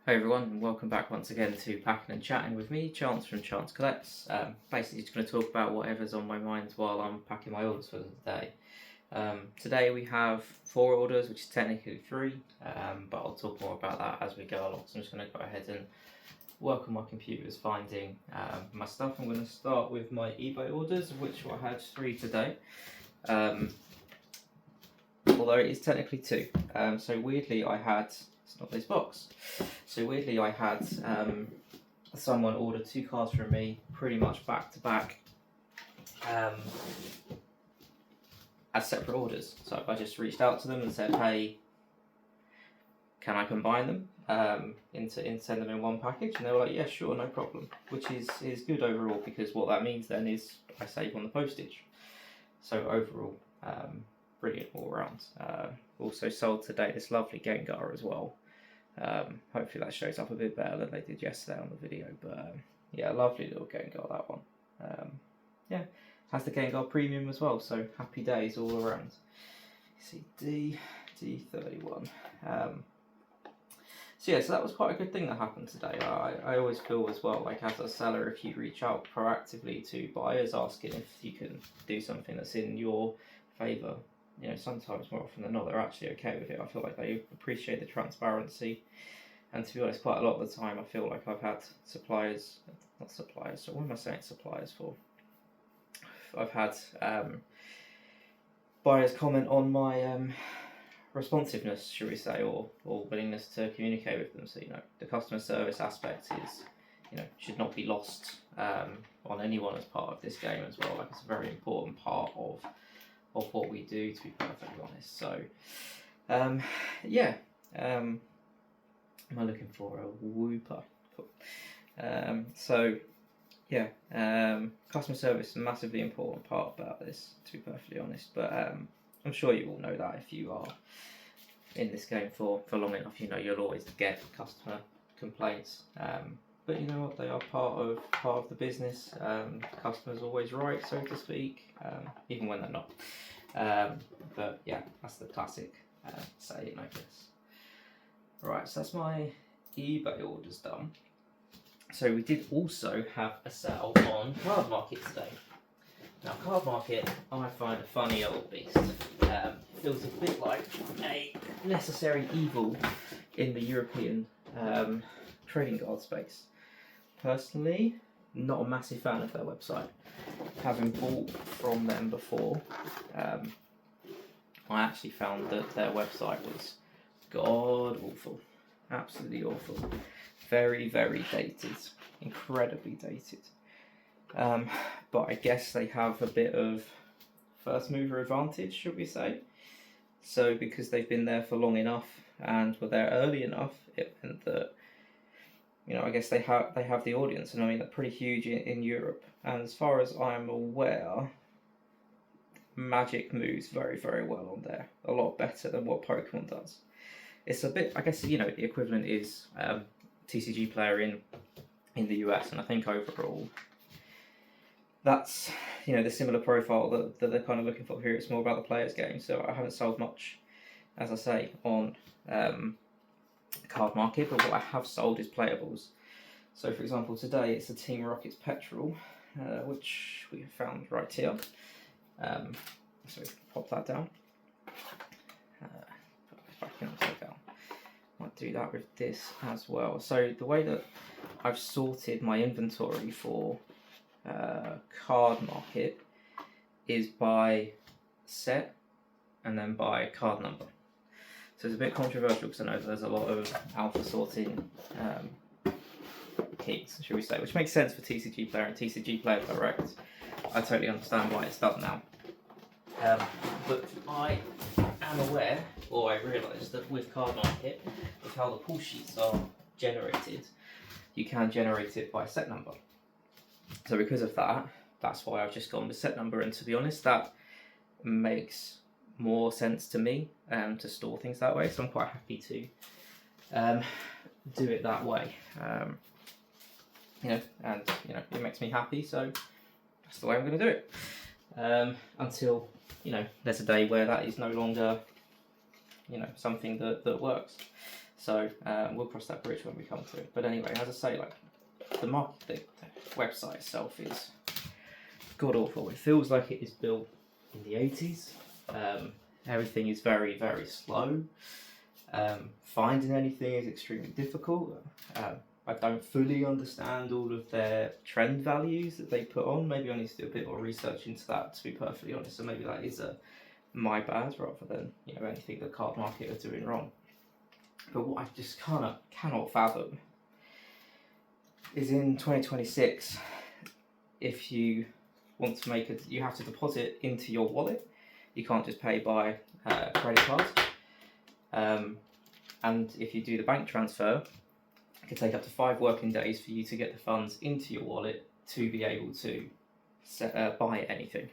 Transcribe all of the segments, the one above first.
Hi everyone, and welcome back once again to Packing and Chatting with me, Chance from Chance Collects. Basically just going to talk about whatever's on my mind while I'm packing my orders for the day. Today we have 4 orders, which is technically 3, but I'll talk more about that as we go along. So I'm just going to go ahead and work on my computers finding my stuff. I'm going to start with my eBay orders, of which I had 3 today. Although it is technically 2. So weirdly I had, it's not this box. So weirdly I had someone order 2 cards from me pretty much back to back as separate orders. So I just reached out to them and said, hey, can I combine them send them in one package? And they were like, yeah, sure, no problem. Which is good overall, because what that means then is I save on the postage. So overall, brilliant all round. Also sold today this lovely Gengar as well. Hopefully that shows up a bit better than they did yesterday on the video, but yeah, lovely little Gengar, that one. Yeah, has the Gengar premium as well, so happy days all around. You see D31. So yeah, so that was quite a good thing that happened today. I always feel as well, like as a seller, if you reach out proactively to buyers asking if you can do something that's in your favour, you know, sometimes more often than not, they're actually okay with it. I feel like they appreciate the transparency. And to be honest, quite a lot of the time, I feel like I've had suppliers, not suppliers, so what am I saying suppliers for? I've had buyers comment on my responsiveness, should we say, or willingness to communicate with them. So, you know, the customer service aspect is, you know, should not be lost on anyone as part of this game as well. Like, it's a very important part of what we do, to be perfectly honest. So, yeah. Am I looking for a whooper? Cool. So, yeah, customer service is a massively important part about this, to be perfectly honest. But I'm sure you all know that if you are in this game for long enough, you know you'll always get customer complaints. But you know what? They are part of the business. Customer's always right, so to speak, even when they're not. But yeah, that's the classic saying, I guess. Right, so that's my eBay orders done. So we did also have a sale on Card Market today. Now, Card Market, I find a funny old beast. It feels a bit like a necessary evil in the European trading card space. Personally, not a massive fan of their website. Having bought from them before, I actually found that their website was god awful. Absolutely awful. Very, very dated. Incredibly dated. But I guess they have a bit of first mover advantage, should we say. So because they've been there for long enough and were there early enough, it meant that, you know, I guess they have the audience, and I mean they're pretty huge in Europe. And as far as I'm aware, Magic moves very, very well on there. A lot better than what Pokemon does. It's a bit, I guess, you know, the equivalent is TCG Player in the US, and I think overall that's, you know, the similar profile that they're kind of looking for here. It's more about the player's game. So I haven't sold much, as I say, on Card Market, but what I have sold is playables. So for example, today it's a Team Rockets Petrol, which we have found right here. So pop that down. Put it back in upside down. Might do that with this as well. So the way that I've sorted my inventory for Card Market is by set and then by card number. So it's a bit controversial because I know there's a lot of alpha sorting keys, should we say, which makes sense for TCG Player and TCG Player Direct. I totally understand why it's done now. But I am aware, or I realise, that with Card Market, with how the pull sheets are generated, you can generate it by set number. So because of that, that's why I've just gone with set number, and to be honest, that makes more sense to me to store things that way, so I'm quite happy to do it that way. You know, and you know, it makes me happy, so that's the way I'm going to do it. Until, you know, there's a day where that is no longer, you know, something that works. So we'll cross that bridge when we come to it. But anyway, as I say, like the website itself is god awful. It feels like it is built in the 80s. Everything is very, very slow. Finding anything is extremely difficult. I don't fully understand all of their trend values that they put on. Maybe I need to do a bit more research into that, to be perfectly honest. So maybe that is my bad rather than anything the Cardmarket are doing wrong. But what I just cannot fathom is in 2026, if you want to make it, you have to deposit into your wallet. You can't just pay by credit card. And if you do the bank transfer, it can take up to 5 working days for you to get the funds into your wallet to be able to buy anything.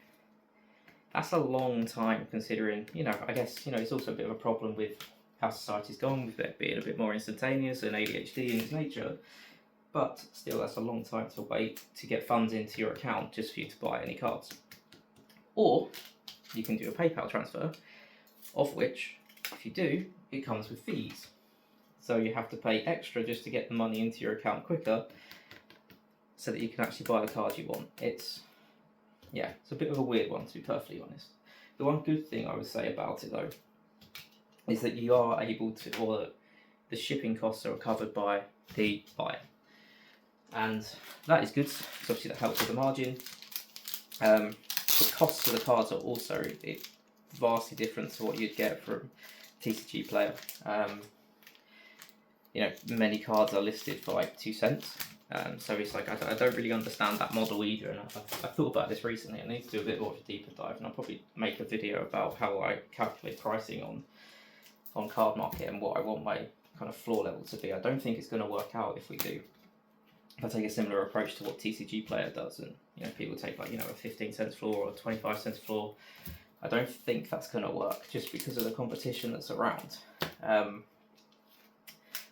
That's a long time considering, I guess, it's also a bit of a problem with how society's gone, with it being a bit more instantaneous and ADHD in its nature. But still, that's a long time to wait to get funds into your account just for you to buy any cards. Or you can do a PayPal transfer, of which, if you do, it comes with fees. So you have to pay extra just to get the money into your account quicker so that you can actually buy the card you want. It's a bit of a weird one, to be perfectly honest. The one good thing I would say about it, though, is that you are able to, or the shipping costs are covered by the buyer. And that is good, because obviously that helps with the margin. The costs of the cards are also vastly different to what you'd get from TCG Player. Many cards are listed for like 2 cents. So it's like I don't really understand that model either, and I've thought about this recently. I need to do a bit more of a deeper dive, and I'll probably make a video about how I calculate pricing on Cardmarket and what I want my kind of floor level to be. I don't think it's going to work out if we do. If I take a similar approach to what TCG Player does, and people take like a 15 cents floor or 25 cents floor, I don't think that's going to work just because of the competition that's around.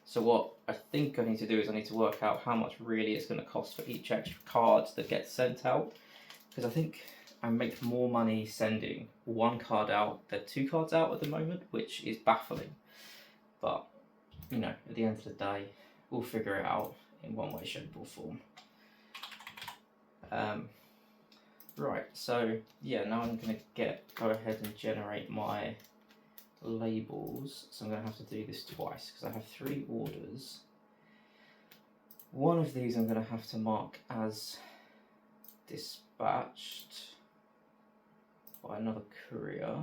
So what I think I need to do is I need to work out how much really it's going to cost for each extra card that gets sent out, because I think I make more money sending 1 card out than 2 cards out at the moment, which is baffling. But at the end of the day, we'll figure it out in one way, shape or form. Right, so now I'm going to go ahead and generate my labels. So I'm going to have to do this twice because I have 3 orders. One of these I'm going to have to mark as dispatched by another courier.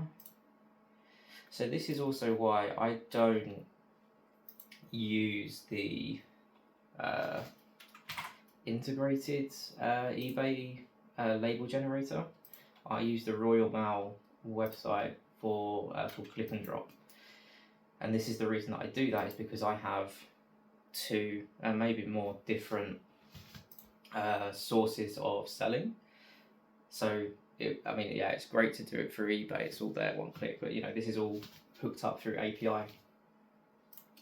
So this is also why I don't use the integrated eBay label generator. I use the Royal Mail website for called Click and Drop, and this is the reason that I do that, is because I have 2 and maybe more different sources of selling. So it's great to do it through eBay, it's all there 1 click, but this is all hooked up through API,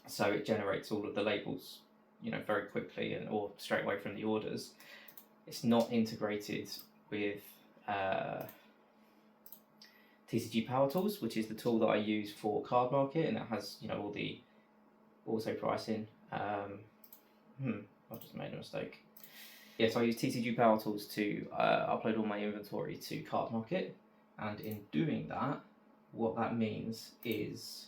so it generates all of the labels very quickly or straight away from the orders. It's not integrated with TCG Power Tools, which is the tool that I use for Cardmarket, and it has all the auto pricing. I've just made a mistake. Yes, I use TCG Power Tools to upload all my inventory to Cardmarket, and in doing that, what that means is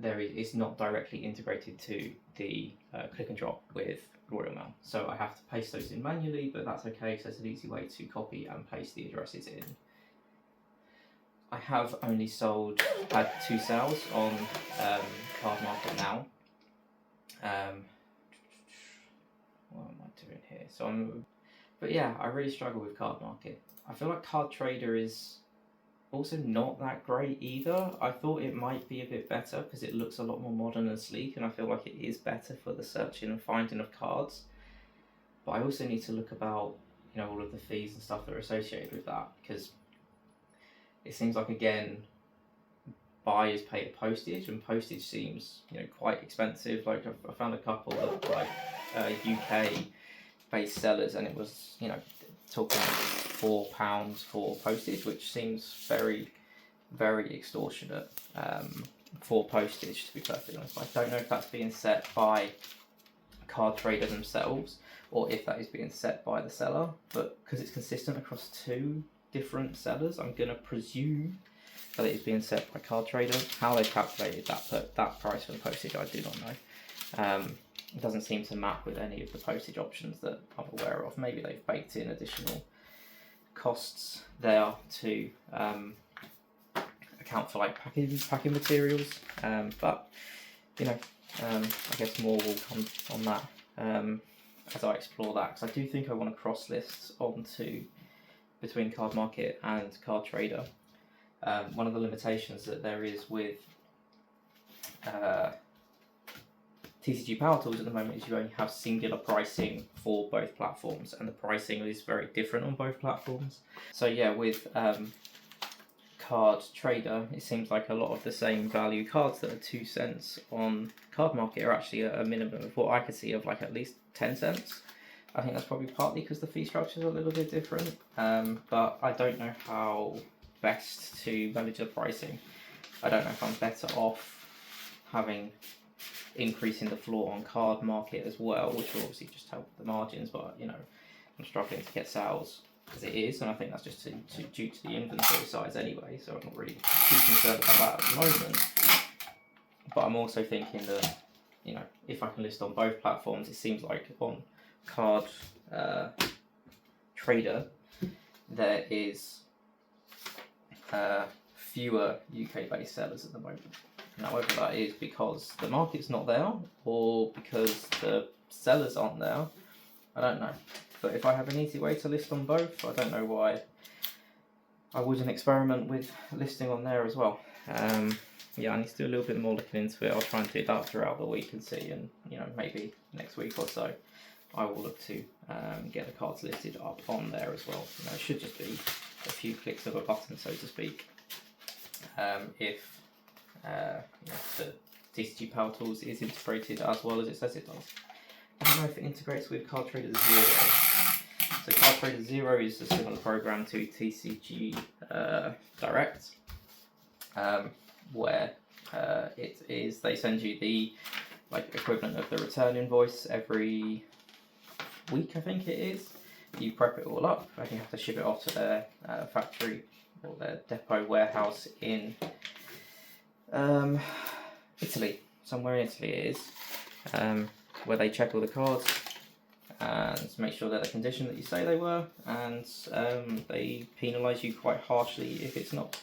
it's not directly integrated to the Click and Drop with Royal Mail. So I have to paste those in manually, but that's okay because there's an easy way to copy and paste the addresses in. I have only had 2 sales on Cardmarket now. What am I doing here? But I really struggle with Cardmarket. I feel like Card Trader is also not that great either. I thought it might be a bit better because it looks a lot more modern and sleek, and I feel like it is better for the searching and finding of cards. But I also need to look about all of the fees and stuff that are associated with that, because it seems like, again, buyers pay a postage, and postage seems quite expensive. Like I found a couple of UK based sellers, and it was talking £4 for postage, which seems very, very extortionate. for postage, to be perfectly honest. I don't know if that's being set by Card Trader themselves or if that is being set by the seller, but because it's consistent across 2 different sellers, I'm going to presume that it is being set by Card Trader. How they calculated that price for the postage, I do not know. It doesn't seem to map with any of the postage options that I'm aware of. Maybe they've baked in additional costs there to account for like packing materials, but you know, I guess more will come on that as I explore that, because I do think I want to cross lists onto between Card Market and Card Trader. One of the limitations that there is with TCG Power Tools at the moment is you only have singular pricing for both platforms, and the pricing is very different on both platforms. So yeah, with Card Trader, it seems like a lot of the same value cards that are 2 cents on Card Market are actually a minimum of what I could see of like at least 10 cents. I think that's probably partly because the fee structure is a little bit different, but I don't know how best to manage the pricing. I don't know if I'm better off having increasing the floor on Card Market as well, which will obviously just help the margins, but you know, I'm struggling to get sales as it is, and I think that's just due to the inventory size anyway, so I'm not really too concerned about that at the moment. But I'm also thinking that, you know, if I can list on both platforms, it seems like on Card Trader there is fewer UK based sellers at the moment. Now whether that is because the market's not there or because the sellers aren't there, I don't know. But if I have an easy way to list on both, I don't know why I wouldn't experiment with listing on there as well. Yeah, I need to do a little bit more looking into it. I'll try and do that throughout the week and see, and you know, maybe next week or so I will look to get the cards listed up on there as well. You know, it should just be a few clicks of a button, so to speak. If you know, the TCG Power Tools is integrated as well as it says it does. I don't know if it integrates with Card Trader Zero. So Card Trader Zero is a similar program to TCG Direct, where it is they send you the like equivalent of the return invoice every week, I think it is. You prep it all up and you have to ship it off to their factory or their depot warehouse in Italy, somewhere in Italy it is, where they check all the cards and make sure they're the condition that you say they were, and they penalise you quite harshly if it's not.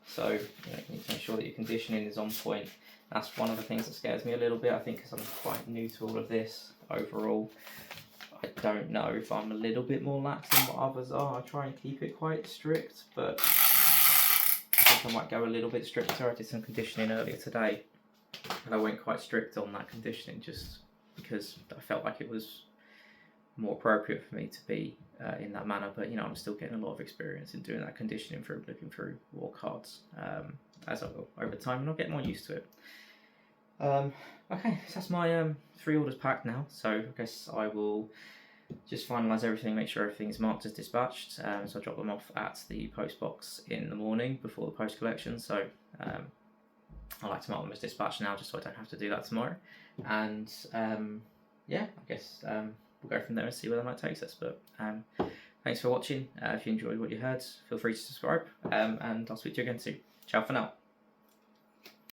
So you know, you need to make sure that your conditioning is on point. That's one of the things that scares me a little bit, I think, because I'm quite new to all of this overall. I don't know if I'm a little bit more lax than what others are. I try and keep it quite strict, but I think I might go a little bit stricter. I did some conditioning earlier today and I went quite strict on that conditioning just because I felt like it was more appropriate for me to be in that manner. But you know, I'm still getting a lot of experience in doing that conditioning through looking through war cards as I will over time, and I'll get more used to it. Okay, so that's my 3 orders packed now, so I guess I will just finalise everything, make sure everything's marked as dispatched, so I'll drop them off at the post box in the morning before the post collection. So I like to mark them as dispatched now just so I don't have to do that tomorrow, and yeah, I guess we'll go from there and see where the night takes us. But thanks for watching. If you enjoyed what you heard, feel free to subscribe, and I'll speak to you again soon. Ciao for now.